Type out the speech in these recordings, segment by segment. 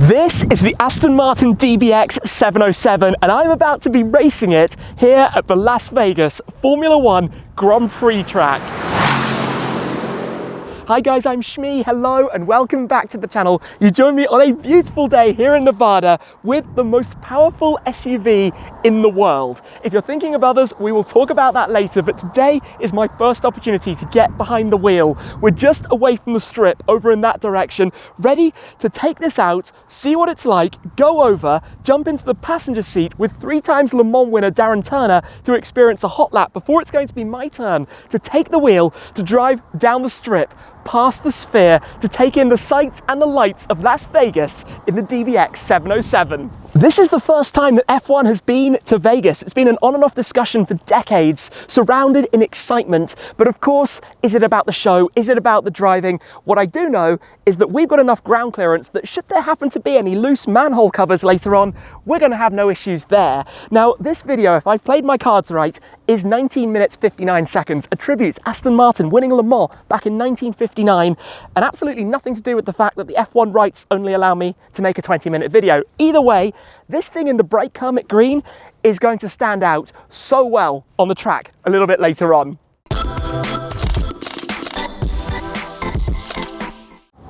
This is the Aston Martin DBX707 and I'm about to be racing it here at the Las Vegas Formula One Grand Prix track. Hi guys, I'm Shmee, hello and welcome back to the channel. You join me on a beautiful day here in Nevada with the most powerful SUV in the world. If you're thinking of others, we will talk about that later, but today is my first opportunity to get behind the wheel. We're just away from the strip over in that direction, ready to take this out, see what it's like, go over, jump into the passenger seat with 3-time Le Mans winner Darren Turner to experience a hot lap before it's going to be my turn to take the wheel to drive down the strip past the Sphere to take in the sights and the lights of Las Vegas in the DBX707. This is the first time that F1 has been to Vegas. It's been an on and off discussion for decades, surrounded in excitement. But of course, is it about the show? Is it about the driving? What I do know is that we've got enough ground clearance that should there happen to be any loose manhole covers later on, we're going to have no issues there. Now, this video, if I've played my cards right, is 19 minutes 59 seconds, a tribute to Aston Martin winning Le Mans back in 1959, and absolutely nothing to do with the fact that the F1 rights only allow me to make a 20-minute video. Either way, this thing in the bright Kermit Green is going to stand out so well on the track a little bit later on.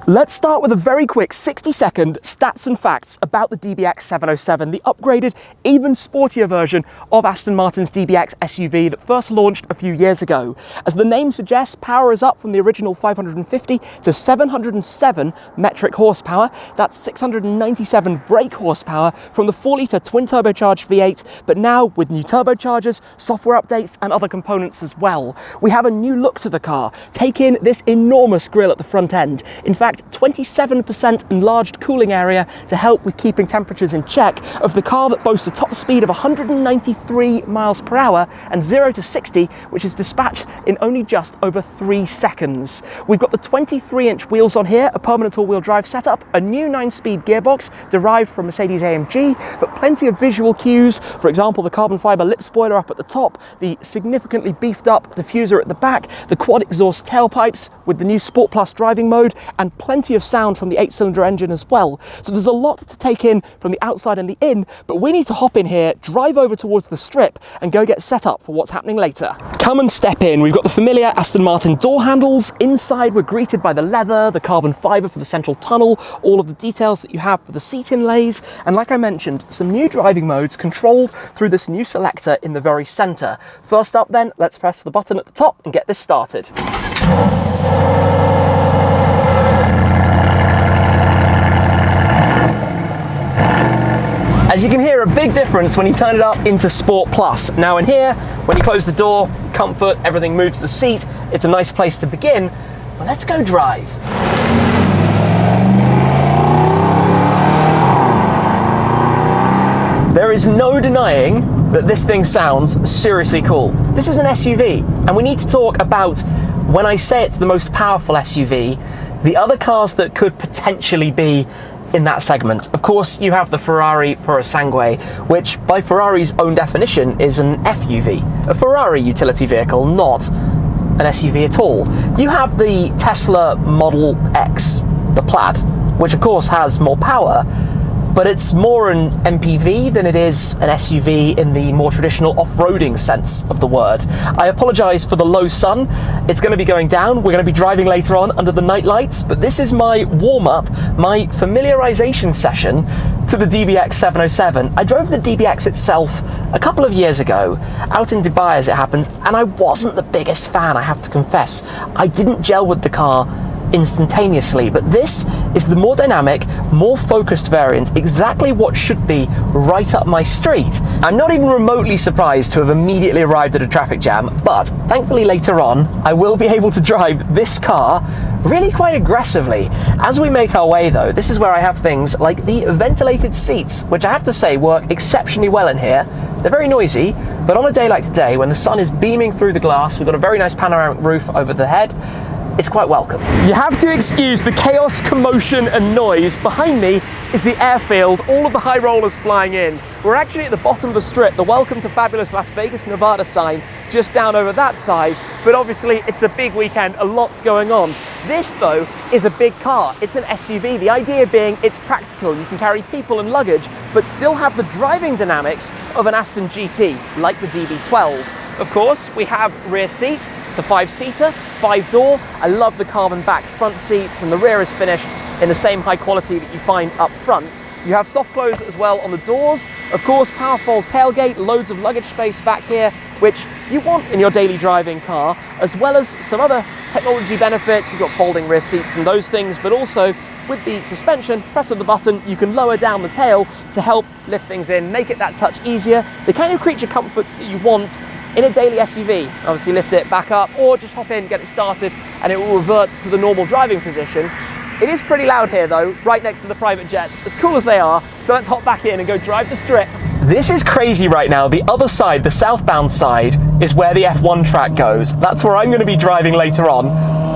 Let's start with a very quick 60-second stats and facts about the DBX707, the upgraded, even sportier version of Aston Martin's DBX SUV that first launched a few years ago. As the name suggests, power is up from the original 550 to 707 metric horsepower. That's 697 brake horsepower from the 4-litre twin-turbocharged V8, but now with new turbochargers, software updates and other components as well. We have a new look to the car. Take in this enormous grille at the front end. In fact, 27% enlarged cooling area to help with keeping temperatures in check of the car that boasts a top speed of 193 miles per hour and 0 to 60, which is dispatched in only just over 3 seconds. We've got the 23-inch wheels on here, a permanent all-wheel drive setup, a new 9-speed gearbox derived from Mercedes-AMG, but plenty of visual cues. For example, the carbon fiber lip spoiler up at the top, the significantly beefed up diffuser at the back, the quad exhaust tailpipes with the new Sport Plus driving mode, and plenty of sound from the 8-cylinder engine as well. So there's a lot to take in from the outside and the in, but we need to hop in here, drive over towards the strip and go get set up for what's happening later. Come and step in. We've got the familiar Aston Martin door handles. Inside we're greeted by the leather, the carbon fiber for the central tunnel, all of the details that you have for the seat inlays, and like I mentioned, some new driving modes controlled through this new selector in the very center. First up then, let's press the button at the top and get this started. As you can hear, a big difference when you turn it up into Sport Plus. Now in here, when you close the door, comfort, everything moves to the seat. It's a nice place to begin, but let's go drive. There is no denying that this thing sounds seriously cool. This is an SUV, and we need to talk about, when I say it's the most powerful SUV, the other cars that could potentially be in that segment. Of course, you have the Ferrari Purosangue, which by Ferrari's own definition is an FUV, a Ferrari utility vehicle, not an SUV at all. You have the Tesla Model X, the Plaid, which of course has more power, but it's more an MPV than it is an SUV in the more traditional off-roading sense of the word. I apologize for the low sun. It's going to be going down. We're going to be driving later on under the night lights, but this is my warm-up, my familiarization session to the DBX707. I drove the DBX itself a couple of years ago, out in Dubai as it happens, and I wasn't the biggest fan, I have to confess. I didn't gel with the car instantaneously, but this is the more dynamic, more focused variant, exactly what should be right up my street. I'm not even remotely surprised to have immediately arrived at a traffic jam, but thankfully later on I will be able to drive this car really quite aggressively. As we make our way though, this is where I have things like the ventilated seats, which I have to say work exceptionally well in here. They're very noisy, but on a day like today when the sun is beaming through the glass, we've got a very nice panoramic roof over the head, it's quite welcome. You have to excuse the chaos, commotion and noise. Behind me is the airfield, all of the high rollers flying in. We're actually at the bottom of the strip, the Welcome to Fabulous Las Vegas, Nevada sign just down over that side, but obviously it's a big weekend, a lot's going on. This though is a big car, it's an SUV, the idea being it's practical, you can carry people and luggage, but still have the driving dynamics of an Aston GT, like the DB12. Of course, we have rear seats, it's a 5-seater, 5-door. I love the carbon back front seats, and the rear is finished in the same high quality that you find up front. You have soft close as well on the doors. Of course, powerful tailgate, loads of luggage space back here, which you want in your daily driving car, as well as some other technology benefits. You've got folding rear seats and those things, but also with the suspension, press of the button, you can lower down the tail to help lift things in, make it that touch easier. The kind of creature comforts that you want in a daily SUV. Obviously lift it back up or just hop in, get it started, and it will revert to the normal driving position. It is pretty loud here though, right next to the private jets, as cool as they are, so let's hop back in and go drive the strip. This is crazy right now. The other side, the southbound side, is where the F1 track goes. That's where I'm going to be driving later on.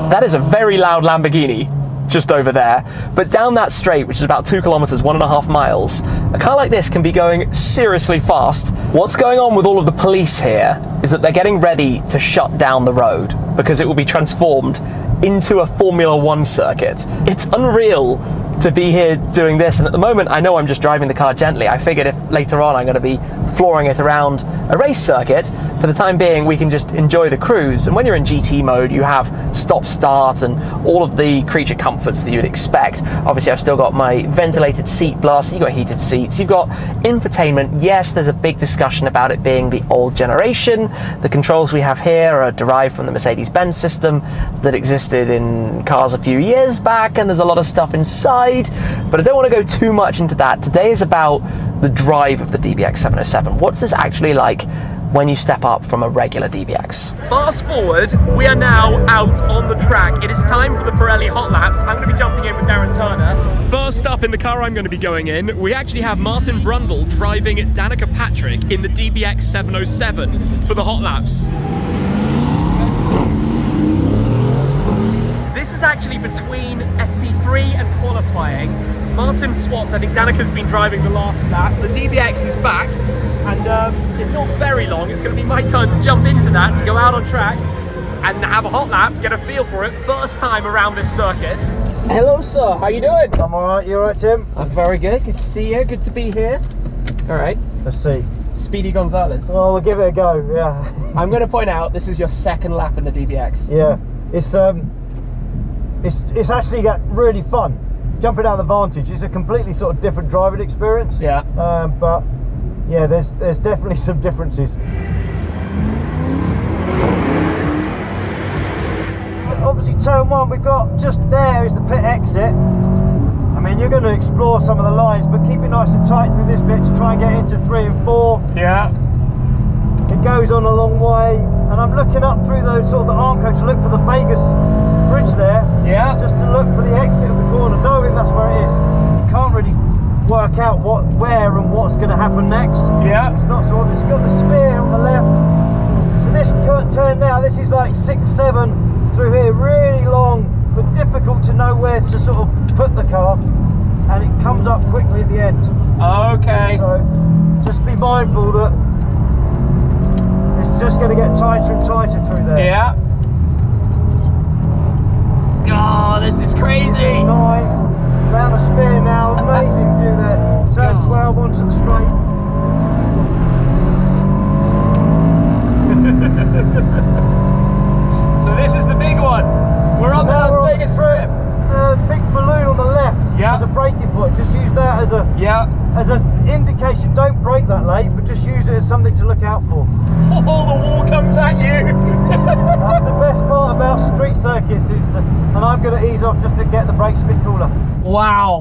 That is a very loud Lamborghini just over there, but down that straight, which is about 2 kilometers, 1.5 miles, a car like this can be going seriously fast. What's going on with all of the police here is that they're getting ready to shut down the road because it will be transformed into a Formula 1 circuit. It's unreal to be here doing this, and at the moment I know I'm just driving the car gently. I figured if later on I'm going to be flooring it around a race circuit, for the time being we can just enjoy the cruise. And when you're in GT mode you have stop start and all of the creature comforts that you'd expect. Obviously I've still got my ventilated seat blast, you've got heated seats, you've got infotainment. Yes, there's a big discussion about it being the old generation. The controls we have here are derived from the Mercedes-Benz system that existed in cars a few years back, and there's a lot of stuff inside. But I don't want to go too much into that. Today is about the drive of the DBX707. What's this actually like when you step up from a regular DBX? Fast forward, we are now out on the track. It is time for the Pirelli hot laps. I'm going to be jumping in with Darren Turner. First up in the car I'm going to be going in, we actually have Martin Brundle driving Danica Patrick in the DBX707 for the hot laps. This is actually between FP3 and qualifying. Martin swapped, I think Danica's been driving the last lap. The DBX is back, and in not very long, it's going to be my turn to jump into that, to go out on track and have a hot lap, get a feel for it. First time around this circuit. Hello sir, how you doing? I'm alright, you alright Tim? I'm very good, good to see you, good to be here. Alright. Let's see. Speedy Gonzalez. Well, we'll give it a go, yeah. I'm going to point out, this is your second lap in the DBX. Yeah, it's actually got really fun. Jumping out of the Vantage, it's a completely sort of different driving experience. Yeah. But yeah, there's definitely some differences. Obviously turn 1 we've got just there is the pit exit. I mean, you're going to explore some of the lines, but keep it nice and tight through this bit to try and get into 3 and 4. Yeah. It goes on a long way, and I'm looking up through the sort of the Arco to look for the Vegas bridge there. Yeah. Just to look for the exit of the corner, knowing that's where it is. You can't really work out where and what's going to happen next. Yeah. It's not so obvious. You've got the Sphere on the left. So this turn now, this is like 6, 7 through here, really long, but difficult to know where to sort of put the car, and it comes up quickly at the end. Okay. So just be mindful that it's just going to get tighter and tighter through there. Yeah. Oh, this is crazy. 9, round the Sphere now, amazing view there. Turn 12 onto the straight. So this is the big one. We're on the Las Vegas Strip. Big balloon on the left. Yeah. As a braking point. Just use that as a as an indication. Don't brake that late, but just use it as something to look out for. Oh, the wall comes at you. That's the best part about street circuits is, and I'm going to ease off just to get the brakes a bit cooler. Wow.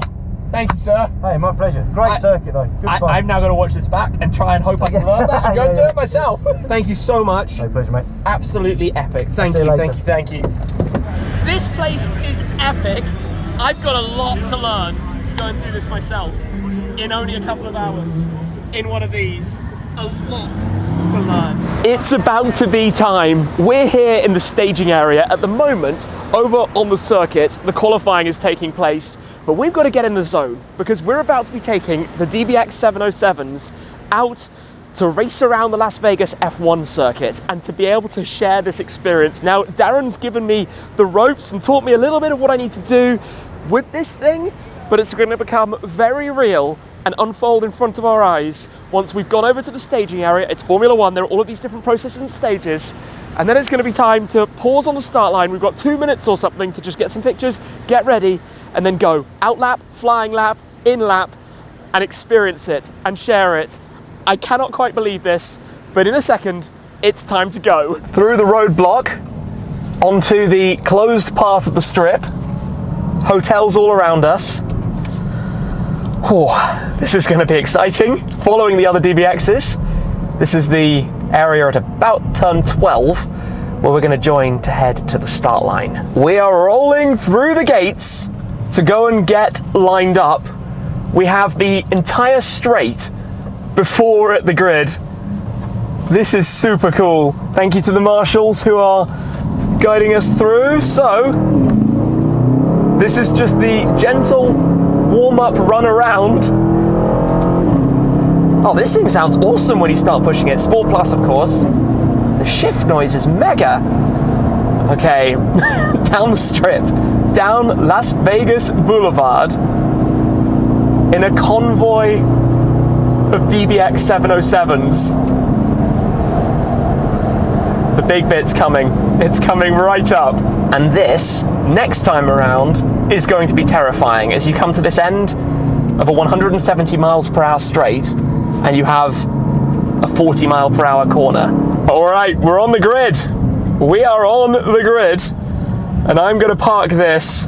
Thank you, sir. Hey, my pleasure. Great circuit, though. Good fun. I'm now going to watch this back and try and hope I can learn that and go do it myself. Thank you so much. My pleasure, mate. Absolutely epic. Thank you, thank you. This place is epic. I've got a lot to learn to go and do this myself in only a couple of hours in one of these. A lot to learn. It's about to be time. We're here in the staging area. At the moment, over on the circuit. The qualifying is taking place, but we've got to get in the zone because we're about to be taking the DBX707s out to race around the Las Vegas F1 circuit and to be able to share this experience. Now, Darren's given me the ropes and taught me a little bit of what I need to do with this thing, but it's going to become very real and unfold in front of our eyes once we've gone over to the staging area. It's Formula One, there are all of these different processes and stages, and then it's going to be time to pause on the start line. We've got 2 minutes or something to just get some pictures, get ready, and then go out lap, flying lap, in lap, and experience it and share it. I cannot quite believe this, but in a second, it's time to go. Through the roadblock, onto the closed part of the strip, hotels all around us. Oh, this is going to be exciting. Following the other DBXs, this is the area at about turn 12 where we're going to join to head to the start line. We are rolling through the gates to go and get lined up. We have the entire straight before the grid. This is super cool. Thank you to the marshals who are guiding us through. So, this is just the gentle warm-up run around. Oh, this thing sounds awesome when you start pushing it. Sport Plus, of course. The shift noise is mega. Okay, down the strip, down Las Vegas Boulevard, in a convoy of DBX707s. The big bit's coming. It's coming right up. And this, next time around, is going to be terrifying as you come to this end of a 170 miles per hour straight and you have a 40 mile per hour corner. All right, we're on the grid. We are on the grid, and I'm going to park this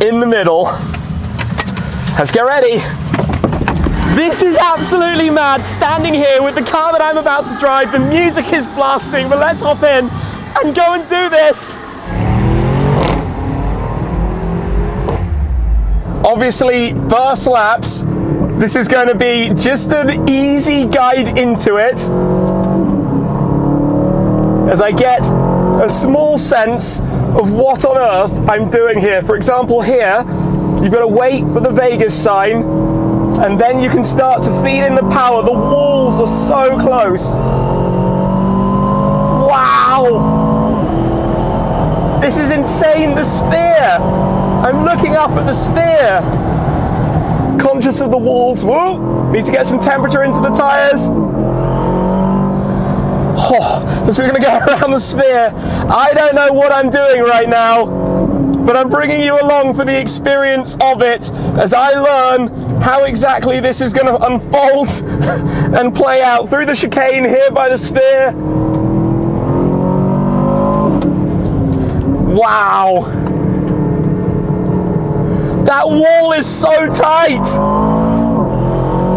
in the middle. Let's get ready. This is absolutely mad, standing here with the car that I'm about to drive. The music is blasting, but let's hop in and go and do this. Obviously, first laps, this is going to be just an easy guide into it as I get a small sense of what on earth I'm doing here. For example, here, you've got to wait for the Vegas sign, and then you can start to feed in the power. The walls are so close. Wow! This is insane, the Sphere! I'm looking up at the Sphere! Conscious of the walls. Whoa! Need to get some temperature into the tyres. Oh, as we're going to go around the Sphere. I don't know what I'm doing right now, but I'm bringing you along for the experience of it as I learn how exactly this is going to unfold and play out through the chicane here by the Sphere. Wow! That wall is so tight!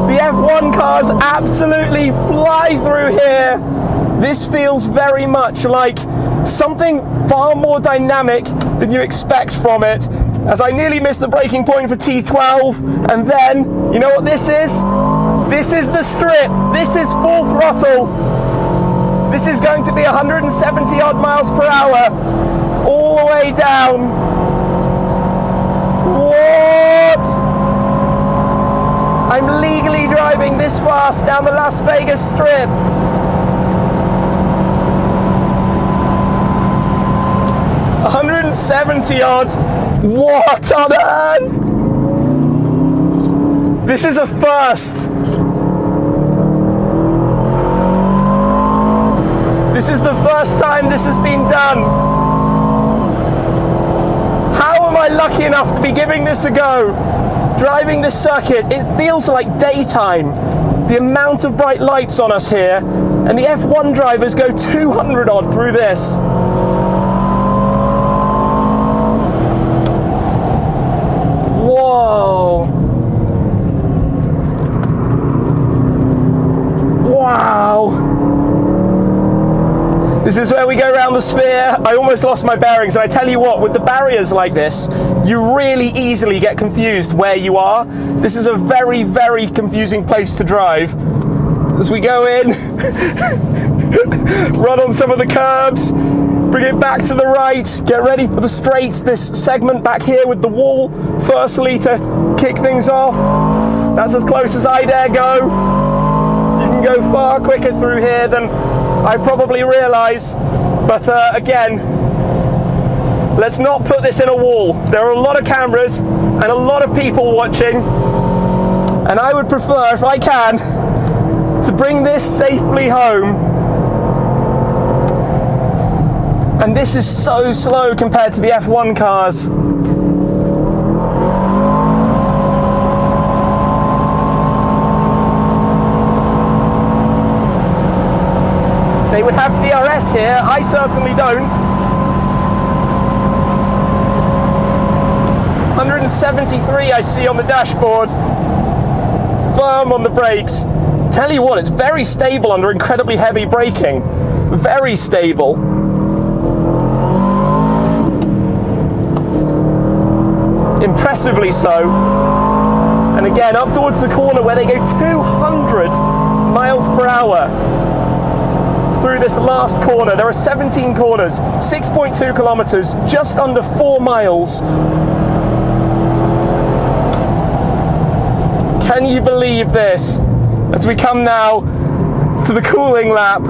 The F1 cars absolutely fly through here. This feels very much like something far more dynamic than you expect from it. As I nearly missed the braking point for T12, and then, you know what this is? This is the strip. This is full throttle. This is going to be 170 odd miles per hour, all the way down. What? I'm legally driving this fast down the Las Vegas Strip. $170 odd. What on earth? This is a first. This is the first time this has been done. How am I lucky enough to be giving this a go? Driving this circuit, it feels like daytime. The amount of bright lights on us here, and the F1 drivers go 200 odd through this. Whoa. Wow. This is where we go around the Sphere. I almost lost my bearings, and I tell you what, with the barriers like this, you really easily get confused where you are. This is a very, very confusing place to drive. As we go in, run on some of the curbs, bring it back to the right, get ready for the straights, this segment back here with the wall, firstly to kick things off. That's as close as I dare go. You can go far quicker through here than I probably realise, but again, let's not put this in a wall. There are a lot of cameras and a lot of people watching, and I would prefer, if I can, to bring this safely home. And this is so slow compared to the F1 cars. They would have DRS here, I certainly don't. 173 I see on the dashboard. Firm on the brakes. Tell you what, it's very stable under incredibly heavy braking. Very stable. Impressively so. And again, up towards the corner where they go 200 miles per hour through this last corner. There are 17 corners, 6.2 kilometers, just under 4 miles. Can you believe this? As we come now to the cooling lap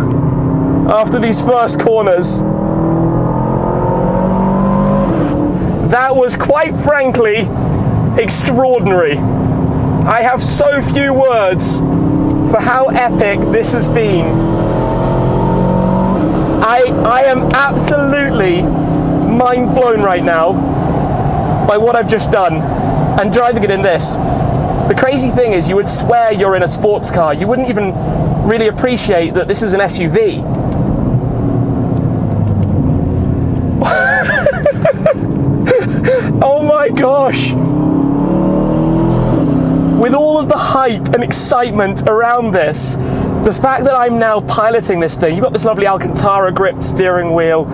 after these first corners. That was, quite frankly, extraordinary. I have so few words for how epic this has been. I am absolutely mind blown right now by what I've just done and driving it in this. The crazy thing is, you would swear you're in a sports car. You wouldn't even really appreciate that this is an SUV. Oh my gosh. With all of the hype and excitement around this, the fact that I'm now piloting this thing, you've got this lovely Alcantara gripped steering wheel,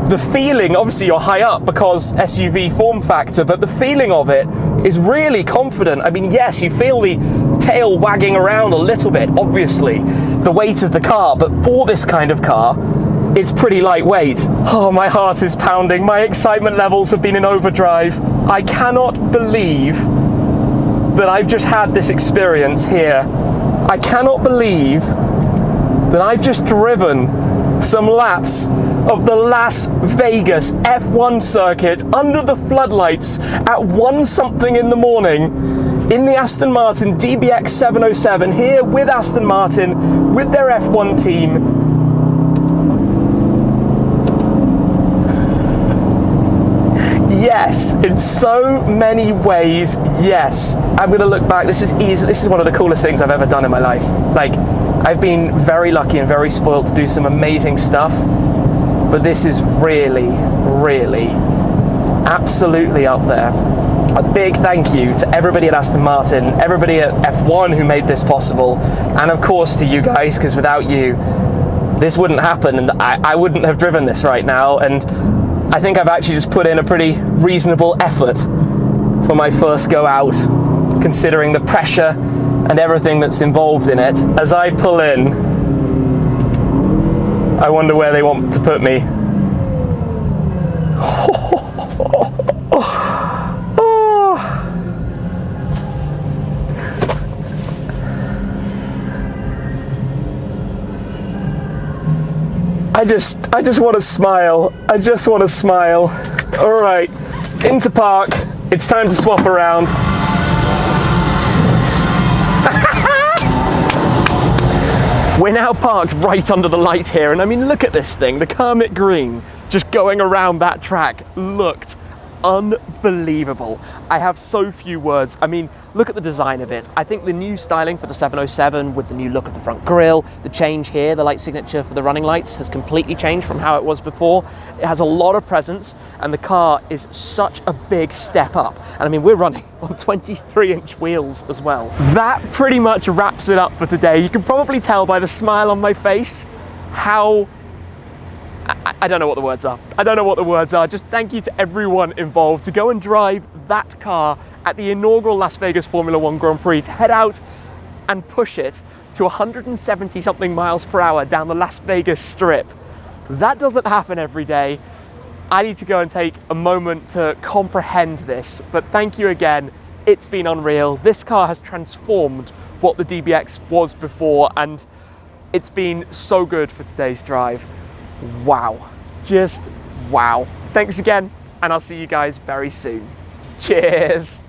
the feeling, obviously you're high up because SUV form factor, but the feeling of it is really confident. I mean, yes, you feel the tail wagging around a little bit, obviously, the weight of the car, but for this kind of car, it's pretty lightweight. Oh, my heart is pounding. My excitement levels have been in overdrive. I cannot believe that I've just had this experience here. I cannot believe that I've just driven some laps of the Las Vegas F1 circuit under the floodlights at 1 something in the morning in the Aston Martin DBX707 here with Aston Martin, with their F1 team. Yes, in so many ways, yes. I'm gonna look back, this is one of the coolest things I've ever done in my life. Like, I've been very lucky and very spoiled to do some amazing stuff, but this is really, really, absolutely up there. A big thank you to everybody at Aston Martin, everybody at F1 who made this possible, and of course to you guys, because without you, this wouldn't happen, and I wouldn't have driven this right now. And I think I've actually just put in a pretty reasonable effort for my first go out, considering the pressure and everything that's involved in it. As I pull in, I wonder where they want to put me. I just want to smile. I just want to smile. All right, into park. It's time to swap around. We're now parked right under the light here, and I mean, look at this thing. The Kermit Green just going around that track looked unbelievable. I have so few words. I mean, look at the design of it. I think the new styling for the 707 with the new look of the front grille, the change here, the light signature for the running lights has completely changed from how it was before. It has a lot of presence, and the car is such a big step up. And I mean, we're running on 23-inch wheels as well. That pretty much wraps it up for today. You can probably tell by the smile on my face how I don't know what the words are. I don't know what the words are. Just thank you to everyone involved to go and drive that car at the inaugural Las Vegas Formula One Grand Prix, to head out and push it to 170 something miles per hour down the Las Vegas Strip. That doesn't happen every day. I need to go and take a moment to comprehend this, but thank you again. It's been unreal. This car has transformed what the DBX was before, and it's been so good for today's drive. Wow, just wow. Thanks again, and I'll see you guys very soon. Cheers.